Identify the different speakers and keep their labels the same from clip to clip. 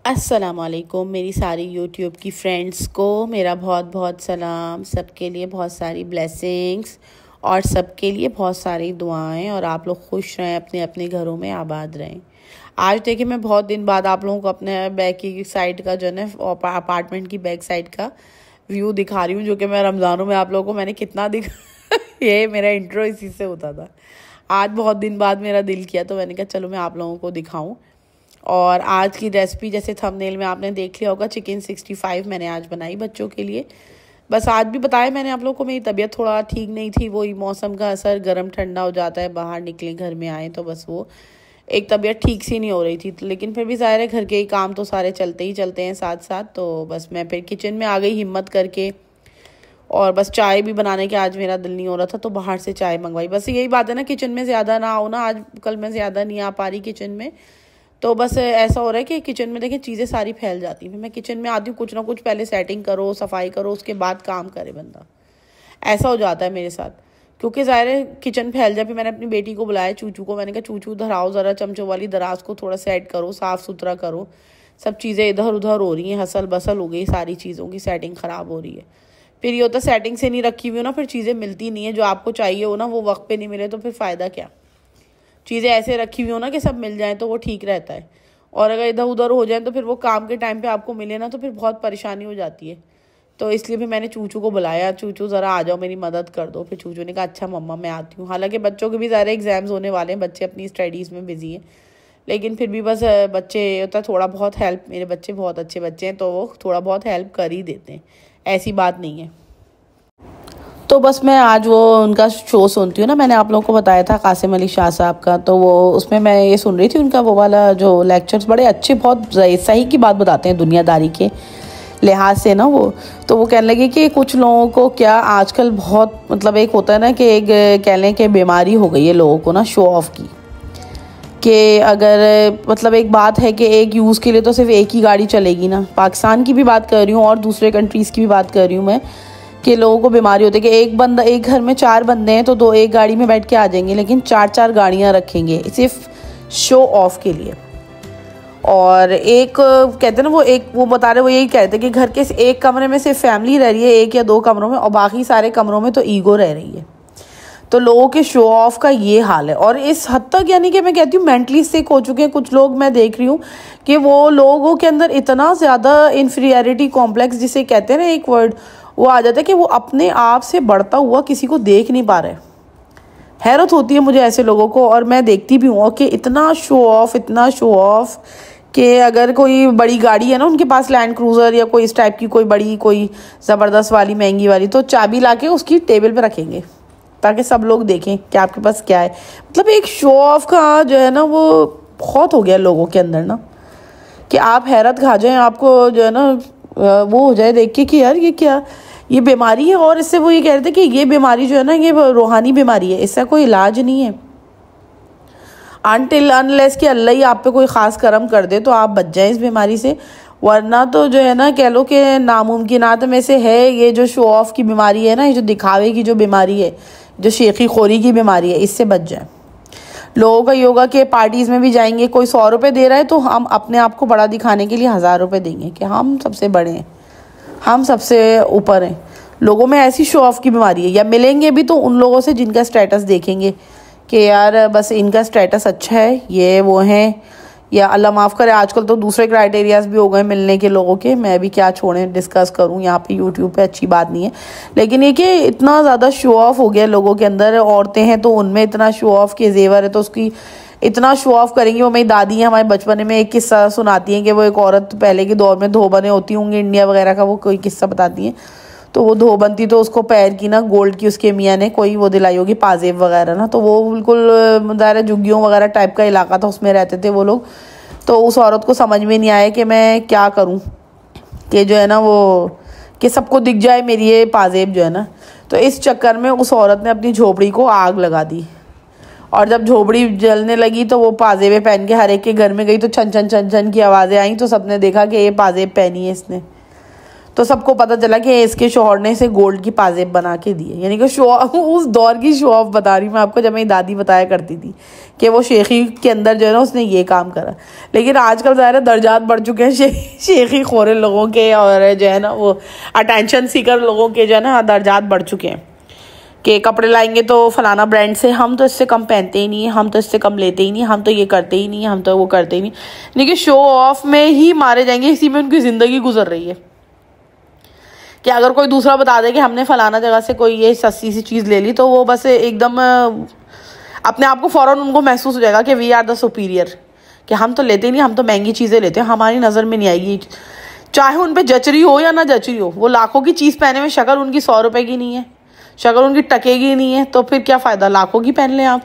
Speaker 1: अस्सलामुअलैकुम मेरी सारी यूट्यूब की फ्रेंड्स को मेरा बहुत बहुत सलाम। सबके लिए बहुत सारी ब्लेसिंग्स और सबके लिए बहुत सारी दुआएं और आप लोग खुश रहें, अपने अपने घरों में आबाद रहें। आज देखिए मैं बहुत दिन बाद आप लोगों को अपने बैक की साइड का जो है अपार्टमेंट की बैक साइड का व्यू दिखा रही हूँ, जो कि मैं रमज़ानों में आप लोगों को मैंने कितना ये मेरा इंट्रो इसी से होता था। आज बहुत दिन बाद मेरा दिल किया तो मैंने कहा चलो मैं आप लोगों को दिखाऊं। और आज की रेसिपी जैसे थंबनेल में आपने देख लिया होगा, चिकन 65 मैंने आज बनाई बच्चों के लिए। बस आज भी बताया मैंने आप लोगों को, मेरी तबीयत थोड़ा ठीक नहीं थी, वही मौसम का असर, गर्म ठंडा हो जाता है, बाहर निकले घर में आए तो बस वो एक तबीयत ठीक सी नहीं हो रही थी। लेकिन फिर भी ज़ाहिर है घर के ही काम तो सारे चलते ही चलते हैं साथ साथ। तो बस मैं फिर किचन में आ गई हिम्मत करके, और बस चाय भी बनाने के आज मेरा दिल नहीं हो रहा था तो बाहर से चाय मंगवाई। बस यही बात है ना, किचन में ज़्यादा ना आओ ना, आज कल मैं ज़्यादा नहीं आ पा रही किचन में, तो बस ऐसा हो रहा है कि किचन में देखें चीज़ें सारी फैल जाती हैं। फिर मैं किचन में आती हूँ, कुछ ना कुछ पहले सेटिंग करो, सफाई करो, उसके बाद काम करे बंदा। ऐसा हो जाता है मेरे साथ, क्योंकि ज़ाहिर है किचन फैल जाए। फिर मैंने अपनी बेटी को बुलाया, चूचू को, मैंने कहा चूचू धराओ ज़रा चमचों वाली दराज को थोड़ा सेट करो, साफ़ सुथरा करो। सब चीज़ें इधर उधर हो रही हैं, हसल बसल हो गई, सारी चीज़ों की सेटिंग ख़राब हो रही है। फिर ये होता है सेटिंग से नहीं रखी हुई हो ना, फिर चीज़ें मिलती नहीं है, जो आपको चाहिए हो ना वो वक्त पे नहीं मिले तो फिर फ़ायदा क्या। चीज़ें ऐसे रखी हुई हो ना कि सब मिल जाए तो वो ठीक रहता है, और अगर इधर उधर हो जाए तो फिर वो काम के टाइम पे आपको मिले ना तो फिर बहुत परेशानी हो जाती है। तो इसलिए फिर मैंने चूचू को बुलाया, चूचू ज़रा आ जाओ मेरी मदद कर दो। फिर चूचू ने कहा अच्छा मम्मा मैं आती हूँ। हालांकि बच्चों के भी ज़्यादा एग्ज़ाम्स होने वाले हैं, बच्चे अपनी स्टडीज़ में बिजी हैं, लेकिन फिर भी बस बच्चे होता थोड़ा बहुत हेल्प, मेरे बच्चे बहुत अच्छे बच्चे हैं तो वो थोड़ा बहुत हेल्प कर ही देते हैं, ऐसी बात नहीं है। तो बस मैं आज वो उनका शो सुनती हूँ ना, मैंने आप लोगों को बताया था कासिम अली शाह साहब का, तो वो उसमें मैं ये सुन रही थी उनका वो वाला जो लेक्चर्स, बड़े अच्छे, बहुत सही की बात बताते हैं दुनियादारी के लिहाज से ना वो। तो वो कहने लगे कि कुछ लोगों को क्या आजकल बहुत मतलब एक होता है ना कि एक कह लें कि बीमारी हो गई है लोगों को ना शो ऑफ की, कि अगर मतलब एक बात है कि एक यूज़ के लिए तो सिर्फ एक ही गाड़ी चलेगी ना। पाकिस्तान की भी बात कर रही हूँ और दूसरे कंट्रीज़ की भी बात कर रही हूँ मैं, कि लोगों को बीमारी होती है कि एक बंदा, एक घर में 4 बंदे हैं तो दो एक गाड़ी में बैठ के आ जाएंगे, लेकिन 4-4 गाड़ियाँ रखेंगे सिर्फ शो ऑफ के लिए। और एक कहते हैं ना वो, एक वो बता रहे, वो यही कहते हैं कि घर के एक कमरे में सिर्फ फैमिली रह रही है, 1 या 2 कमरों में, और बाकी सारे कमरों में तो ईगो रह रही है। तो लोगों के शो ऑफ का ये हाल है, और इस हद तक यानी कि मैं कहती हूँ मेंटली सिक हो चुके हैं कुछ लोग। मैं देख रही हूँ कि वो लोगों के अंदर इतना ज़्यादा इन्फीरियरिटी कॉम्प्लेक्स जिसे कहते हैं ना एक वर्ड, वो आ जाता है कि वो अपने आप से बढ़ता हुआ किसी को देख नहीं पा रहे। हैरत होती है मुझे ऐसे लोगों को, और मैं देखती भी हूँ कि इतना शो ऑफ, इतना शो ऑफ कि अगर कोई बड़ी गाड़ी है ना उनके पास, लैंड क्रूज़र या कोई इस टाइप की कोई बड़ी, कोई ज़बरदस्त वाली महंगी वाली, तो चाबी लाके उसकी टेबल पे रखेंगे ताकि सब लोग देखें कि आपके पास क्या है। मतलब एक शो ऑफ का जो है ना वो बहुत हो गया लोगों के अंदर ना, कि आप हैरत खा जाएं, आपको जो है ना वो हो जाए देख के कि यार ये क्या, ये बीमारी है। और इससे वो ये कह रहे थे कि ये बीमारी जो है ना ये रूहानी बीमारी है, इसका कोई इलाज नहीं है अनटिल अनलेस कि अल्लाह ही आप पे कोई ख़ास करम कर दे तो आप बच जाएं इस बीमारी से, वरना तो जो है ना कह लो कि नामुमकिनात में से है ये जो शो ऑफ की बीमारी है ना, ये जो दिखावे की जो बीमारी है, जो शेखी खोरी की बीमारी है, इससे बच जाए। लोगों का योगा के पार्टीज़ में भी जाएंगे, कोई 100 रुपये दे रहा है तो हम अपने आप को बड़ा दिखाने के लिए 1000 रुपये देंगे कि हम सबसे बड़े हैं, हम सबसे ऊपर हैं। लोगों में ऐसी शो ऑफ की बीमारी है। या मिलेंगे भी तो उन लोगों से जिनका स्टेटस देखेंगे कि यार बस इनका स्टेटस अच्छा है, ये वो हैं, या अल्लाह माफ़ करे आजकल तो दूसरे क्राइटेरियाज भी हो गए मिलने के लोगों के। मैं भी क्या छोड़ें डिस्कस करूं यहाँ पे यूट्यूब पे, अच्छी बात नहीं है, लेकिन ये कि इतना ज़्यादा शो ऑफ हो गया लोगों के अंदर। औरतें हैं तो उनमें इतना शो ऑफ के जेवर है तो उसकी इतना शो ऑफ करेंगी। वो मेरी दादी हैं, हमारे बचपन में एक किस्सा सुनाती हैं कि वो एक औरत पहले के दौर में धोबने होती होंगी इंडिया वगैरह का, वो कोई किस्सा बताती हैं। तो वो धोबनती तो उसको पैर की ना गोल्ड की उसके मियाँ ने कोई वो दिलाई होगी, पाजेब वगैरह ना, तो वो बिल्कुल दायरा झुग्गियों वगैरह टाइप का इलाका था, उसमें रहते थे वो लोग। तो उस औरत को समझ में नहीं आया कि मैं क्या करूं कि जो है ना वो कि सबको दिख जाए मेरी ये पाजेब जो है ना। तो इस चक्कर में उस औरत ने अपनी झोपड़ी को आग लगा दी, और जब झोपड़ी जलने लगी तो वो पाजेबें पहन के हर एक के घर में गई तो छन छन छन छन की आवाज़ें आई, तो सबने देखा कि ये पाजेब पहनी है इसने। तो सबको पता चला कि इसके शौहर ने इसे गोल्ड की पाजेब बना के दी है। यानी कि शो उस दौर की शो ऑफ बता रही मैं आपको, जब मेरी दादी बताया करती थी कि वो शेखी के अंदर जो है ना उसने ये काम करा। लेकिन आजकल ज़ाहिर दर्जात बढ़ चुके हैं शेखी खोरे लोगों के, और जो है ना वो अटेंशन सीकर लोगों के जो है ना दर्जात बढ़ चुके हैं कि कपड़े लाएंगे तो फलाना ब्रांड से, हम तो इससे कम पहनते ही नहीं है, हम तो इससे कम लेते ही नहीं, हम तो ये करते ही नहीं, हम तो वो करते ही नहीं। लेकिन शो ऑफ में ही मारे जाएंगे, इसी में उनकी ज़िंदगी गुजर रही है। कि अगर कोई दूसरा बता दे कि हमने फलाना जगह से कोई ये सस्ती सी चीज़ ले ली, तो वो बस एकदम अपने आप को फ़ौरन उनको महसूस हो जाएगा कि वी आर द सुपीरियर, कि हम तो लेते ही नहीं, हम तो महंगी चीज़ें लेते हैं, हमारी नज़र में नहीं आएगी। चाहे उन पर जच रही हो या ना जच रही हो, वो लाखों की चीज़ पहने में शक्ल उनकी 100 रुपये की नहीं है, शक्ल उनकी टकेगी नहीं है, तो फिर क्या फ़ायदा, लाखों की पहन लें आप।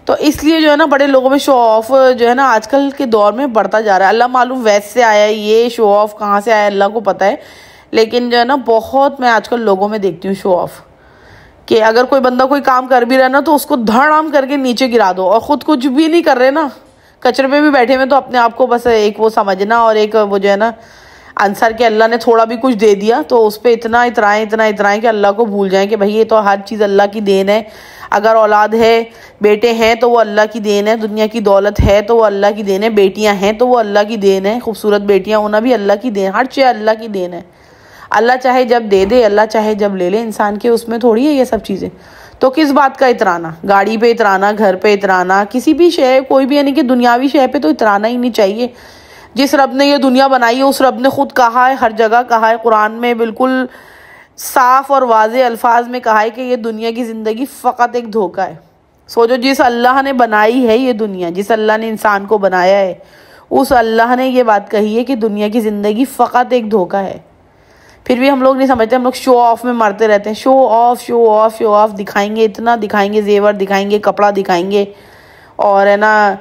Speaker 1: तो इसलिए जो है ना बड़े लोगों में शो ऑफ जो है ना आजकल के दौर में बढ़ता जा रहा है। अल्लाह मालूम वेस्ट से आया है ये शो ऑफ, कहाँ से आया अल्लाह को पता है। लेकिन जो है ना बहुत मैं आजकल लोगों में देखती हूँ शो ऑफ, कि अगर कोई बंदा कोई काम कर भी रहा है ना तो उसको धड़ाम करके नीचे गिरा दो, और ख़ुद कुछ भी नहीं कर रहे ना, कचरे पे भी बैठे हुए, तो अपने आप को बस एक वो समझना, और एक वो जो है ना आंसर कि अल्लाह ने थोड़ा भी कुछ दे दिया तो उस पर इतना इतराएं कि अल्लाह को भूल जाएं कि भाई ये तो हर चीज़ अल्लाह की देन है। अगर औलाद है, बेटे हैं तो वो अल्लाह की देन है, दुनिया की दौलत है तो वो अल्लाह की देन है, बेटियां हैं तो वो अल्लाह की देन है, खूबसूरत बेटियां होना भी अल्लाह की देन, हर चीज़ अल्लाह की देन है। अल्लाह चाहे जब दे दे, अल्लाह चाहे जब ले ले, इंसान के उसमें थोड़ी है ये सब चीज़ें। तो किस बात का इतराना, गाड़ी पे इतराना, घर पे इतराना, किसी भी शय, कोई भी यानी कि दुनियावी शय पे तो इतराना ही नहीं चाहिए। जिस रब ने ये दुनिया बनाई है उस रब ने खुद कहा है, हर जगह कहा है, कुरान में बिल्कुल साफ और वाज़े अल्फाज में कहा है कि ये दुनिया की ज़िंदगी फ़कत एक धोखा है। सोचो, जिस अल्लाह ने बनाई है ये दुनिया, जिस अल्लाह ने इंसान को बनाया है, उस अल्लाह ने ये बात कही है कि दुनिया की ज़िंदगी फ़कत एक धोखा है। फिर भी हम लोग नहीं समझते, हम लोग शो ऑफ में मरते रहते हैं। Show off show off show off, दिखाएंगे, इतना दिखाएंगे, जेवर दिखाएंगे, कपड़ा दिखाएंगे, और है ना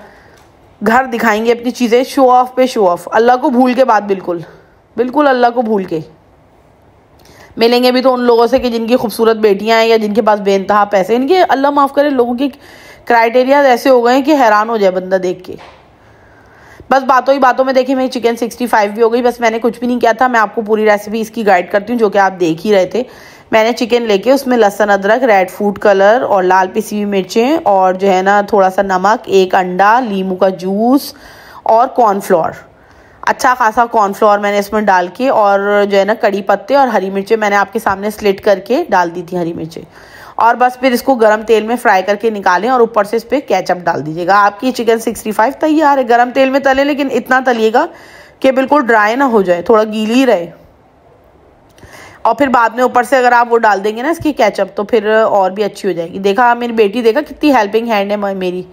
Speaker 1: घर दिखाएंगे, अपनी चीज़ें, शो ऑफ पे शो ऑफ, अल्लाह को भूल के बात, बिल्कुल बिल्कुल अल्लाह को भूल के। मिलेंगे भी तो उन लोगों से कि जिनकी खूबसूरत बेटियां हैं या जिनके पास बेइंतहा पैसे। इनके अल्लाह माफ़ करे लोगों के क्राइटेरिया ऐसे हो गए हैं कि हैरान हो जाए बंदा देख के। बस बातों ही बातों में देखिए मेरी चिकन 65 भी हो गई। बस मैंने कुछ भी नहीं किया था, मैं आपको पूरी रेसिपी इसकी गाइड करती हूँ जो कि आप देख ही रहे थे। मैंने चिकन लेके उसमें लहसुन, अदरक, रेड फूड कलर और लाल पिसी हुई मिर्चें और जो है ना थोड़ा सा नमक, एक अंडा, नींबू का जूस और कॉर्नफ्लोर, अच्छा खासा कॉर्नफ्लोर मैंने इसमें डाल के, और जो है ना कड़ी पत्ते और हरी मिर्चें मैंने आपके सामने स्लिट करके डाल दी थी हरी मिर्चें। और बस फिर इसको गरम तेल में फ्राई करके निकालें और ऊपर से इस पर केचप डाल दीजिएगा। आपकी चिकन 65 तैयार है। गरम तेल में तलें, लेकिन इतना तलिएगा कि बिल्कुल ड्राई ना हो जाए, थोड़ा गीली रहे। और फिर बाद में ऊपर से अगर आप वो डाल देंगे ना इसकी केचप, तो फिर और भी अच्छी हो जाएगी। देखा मेरी बेटी, देखा कितनी हेल्पिंग हैंड है मेरी,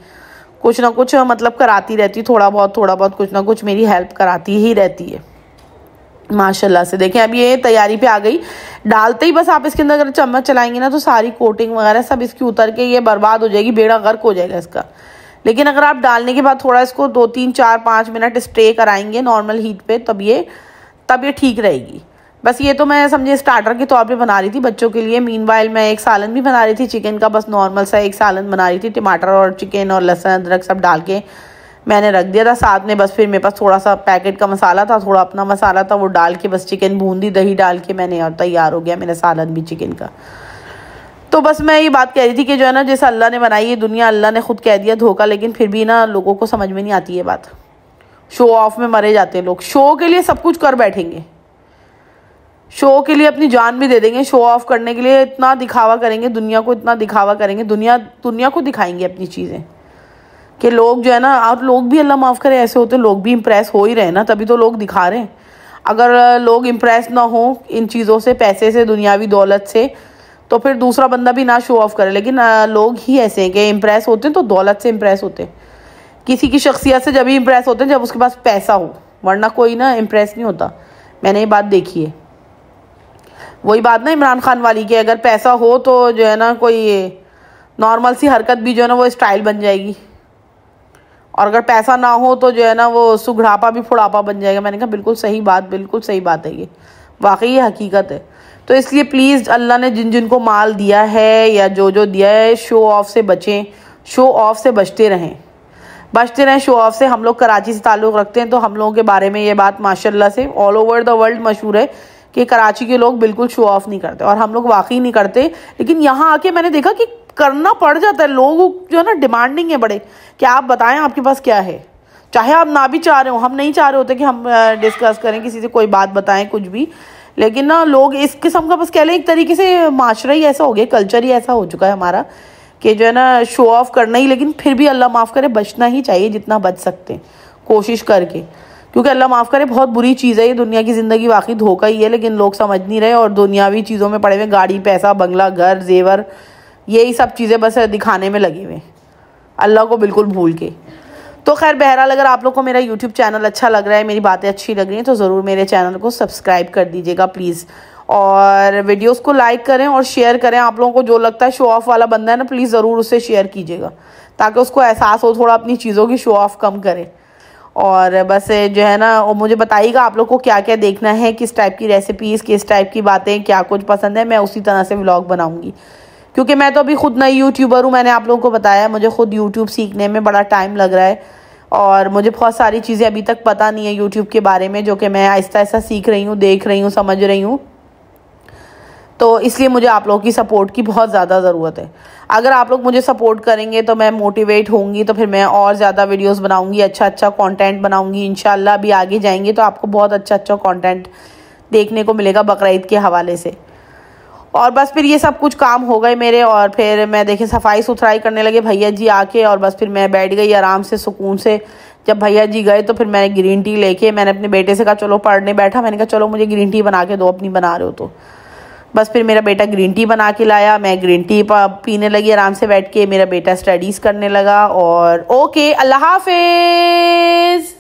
Speaker 1: कुछ ना कुछ मतलब कराती रहती, थोड़ा बहुत कुछ ना कुछ मेरी हेल्प कराती ही रहती है माशाल्लाह से। देखें अब ये तैयारी पे आ गई। डालते ही बस आप इसके अंदर अगर चम्मच चलाएंगे ना तो सारी कोटिंग वगैरह सब इसकी उतर के ये बर्बाद हो जाएगी, बेड़ा गर्क हो जाएगा इसका। लेकिन अगर आप डालने के बाद थोड़ा इसको 2 3 4 5 मिनट स्टे कराएंगे नॉर्मल हीट पे, तब ये ठीक रहेगी। बस ये तो मैं समझे स्टार्टर के तौर पे बना रही थी बच्चों के लिए। मीनवाइल मैं एक सालन भी बना रही थी चिकन का, बस नॉर्मल सा एक सालन बना रही थी, टमाटर और चिकन और लहसुन अदरक सब डाल के मैंने रख दिया था साथ में। बस फिर मेरे पास थोड़ा सा पैकेट का मसाला था, थोड़ा अपना मसाला था, वो डाल के बस चिकन भून दी, दही डाल के मैंने, और तैयार हो गया मेरा सालन भी चिकन का। तो बस मैं ये बात कह रही थी कि जो है ना जैसे अल्लाह ने बनाई है दुनिया, अल्लाह ने खुद कह दिया धोखा, लेकिन फिर भी ना लोगों को समझ में नहीं आती ये बात। शो ऑफ में मरे जाते हैं लोग, शो के लिए सब कुछ कर बैठेंगे, शो के लिए अपनी जान भी दे देंगे, शो ऑफ करने के लिए इतना दिखावा करेंगे, दुनिया को इतना दिखावा करेंगे, दुनिया को दिखाएंगे अपनी चीज़ें कि लोग जो है ना, और लोग भी अल्लाह माफ़ करे ऐसे होते हैं, लोग भी इम्प्रेस हो ही रहे ना, तभी तो लोग दिखा रहे हैं। अगर लोग इम्प्रेस ना हो इन चीज़ों से, पैसे से, दुनियावी दौलत से, तो फिर दूसरा बंदा भी ना शो ऑफ करे। लेकिन लोग ही ऐसे हैं कि इम्प्रेस होते हैं तो दौलत से इम्प्रेस होते हैं, किसी की शख्सियत से जब भी इम्प्रेस होते हैं जब उसके पास पैसा हो, वरना कोई ना इम्प्रेस नहीं होता। मैंने ये बात देखी है। वही बात ना इमरान खान वाली कि अगर पैसा हो तो जो है ना कोई नॉर्मल सी हरकत भी जो है ना वो स्टाइल बन जाएगी, और अगर पैसा ना हो तो जो है ना वो सुघड़ापा भी फुड़ापा बन जाएगा। मैंने कहा बिल्कुल सही बात, बिल्कुल सही बात है, ये वाकई ये हकीकत है। तो इसलिए प्लीज़ अल्लाह ने जिन जिन को माल दिया है या जो जो दिया है, शो ऑफ से बचें, शो ऑफ से बचते रहें शो ऑफ से। हम लोग कराची से ताल्लुक़ रखते हैं तो हम लोगों के बारे में ये बात माशाल्लाह से ऑल ओवर द वर्ल्ड मशहूर है कि कराची के लोग बिल्कुल शो ऑफ नहीं करते, और हम लोग वाकई नहीं करते। लेकिन यहाँ आके मैंने देखा कि करना पड़ जाता है। लोग जो है ना डिमांडिंग है बड़े, कि आप बताएं आपके पास क्या है, चाहे आप ना भी चाह रहे हो। हम नहीं चाह रहे होते कि हम डिस्कस करें किसी से, कोई बात बताएं कुछ भी, लेकिन ना लोग इस किस्म का बस कह लें, एक तरीके से माशरा ही ऐसा हो गया, कल्चर ही ऐसा हो चुका है हमारा कि जो है ना शो ऑफ करना ही। लेकिन फिर भी अल्लाह माफ़ करे, बचना ही चाहिए जितना बच सकते हैं, कोशिश करके, क्योंकि अल्लाह माफ़ करे बहुत बुरी चीज़ है ये। दुनिया की ज़िंदगी वाकई धोखा ही है, लेकिन लोग समझ नहीं रहे और दुनियावी चीज़ों में पड़े हुए, गाड़ी, पैसा, बंगला, घर, जेवर, यही सब चीज़ें बस दिखाने में लगे हुए, अल्लाह को बिल्कुल भूल के। तो खैर बहरहाल, अगर आप लोग को मेरा यूट्यूब चैनल अच्छा लग रहा है, मेरी बातें अच्छी लग रही हैं, तो ज़रूर मेरे चैनल को सब्सक्राइब कर दीजिएगा प्लीज़, और वीडियोस को लाइक करें और शेयर करें। आप लोगों को जो लगता है शो ऑफ वाला बंदा है ना, प्लीज़ ज़रूर उससे शेयर कीजिएगा, ताकि उसको एहसास हो थोड़ा अपनी चीज़ों की शो ऑफ कम करे। और बस जो है ना, और मुझे बताइएगा आप लोग को क्या क्या देखना है, किस टाइप की रेसिपीज़, किस टाइप की बातें, क्या कुछ पसंद है, मैं उसी तरह से व्लॉग बनाऊँगी। क्योंकि मैं तो अभी खुद नई यूट्यूबर हूँ, मैंने आप लोगों को बताया, मुझे खुद यूट्यूब सीखने में बड़ा टाइम लग रहा है, और मुझे बहुत सारी चीज़ें अभी तक पता नहीं है यूट्यूब के बारे में, जो कि मैं आहिस्ता आहिस्ता सीख रही हूँ, देख रही हूँ, समझ रही हूँ। तो इसलिए मुझे आप लोगों की सपोर्ट की बहुत ज़्यादा ज़रूरत है। अगर आप लोग मुझे सपोर्ट करेंगे तो मैं मोटिवेट होंगी, तो फिर मैं और ज़्यादा वीडियोस बनाऊंगी, अच्छा अच्छा कंटेंट बनाऊंगी इंशाल्लाह। अभी आगे जाएंगे तो आपको बहुत अच्छा अच्छा कंटेंट देखने को मिलेगा बकरा ईद के हवाले से। और बस फिर ये सब कुछ काम हो गए मेरे, और फिर मैं देखे सफाई सुथराई करने लगे भैया जी आके, और बस फिर मैं बैठ गई आराम से सुकून से। जब भैया जी गए तो फिर मैंने ग्रीन टी लेके, मैंने अपने बेटे से कहा चलो पढ़ने बैठा, मैंने कहा चलो मुझे ग्रीन टी बना के दो, अपनी बना रहे हो तो। बस फिर मेरा बेटा ग्रीन टी बना के लाया, मैं ग्रीन टी पीने लगी आराम से बैठ के, मेरा बेटा स्टडीज़ करने लगा। और ओके, अल्लाह हाफिज़।